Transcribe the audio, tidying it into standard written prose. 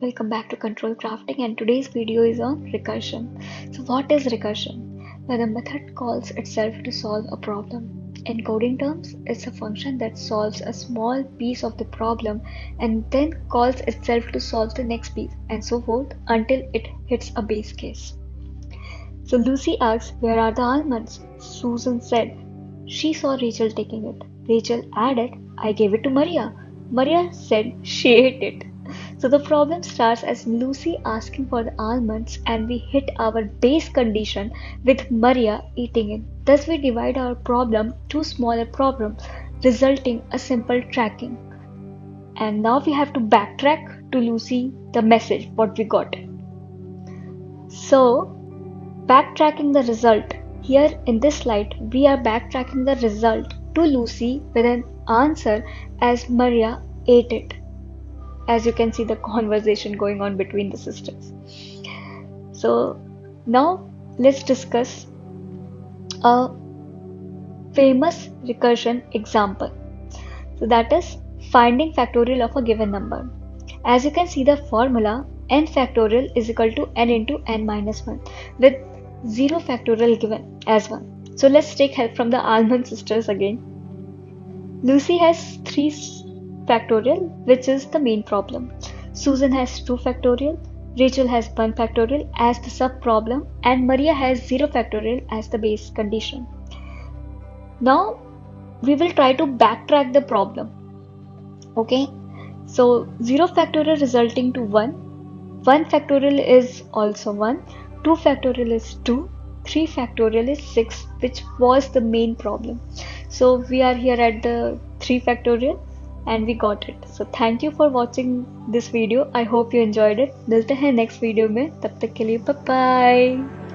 Welcome back to Control Crafting, and today's video is on recursion. So what is recursion? When a method calls itself to solve a problem. In coding terms, it's a function that solves a small piece of the problem and then calls itself to solve the next piece and so forth until it hits a base case. So Lucy asks, where are the almonds? Susan said, she saw Rachel taking it. Rachel added, I gave it to Maria. Maria said she ate it. So the problem starts as Lucy asking for the almonds and we hit our base condition with Maria eating it. Thus we divide our problem to smaller problems, resulting a simple tracking. And now we have to backtrack to Lucy the message what we got. So backtracking the result. Here in this slide, we are backtracking the result to Lucy with an answer as Maria ate it. As you can see the conversation going on between the sisters. So now let's discuss a famous recursion example. So that is finding factorial of a given number. As you can see the formula, n factorial is equal to n into n minus 1 with 0 factorial given as 1. So let's take help from the Almond sisters again. Lucy has 3 factorial, which is the main problem. Susan has 2 factorial, Rachel has 1 factorial as the sub problem, and Maria has 0 factorial as the base condition. Now we will try to backtrack the problem. Okay, so 0 factorial resulting to 1, 1 factorial is also 1, 2 factorial is 2, 3 factorial is 6, which was the main problem. So we are here at the 3 factorial and we got it. So thank you for watching this video. I hope you enjoyed it. मिलते हैं next video में, तब तक के लिए bye bye.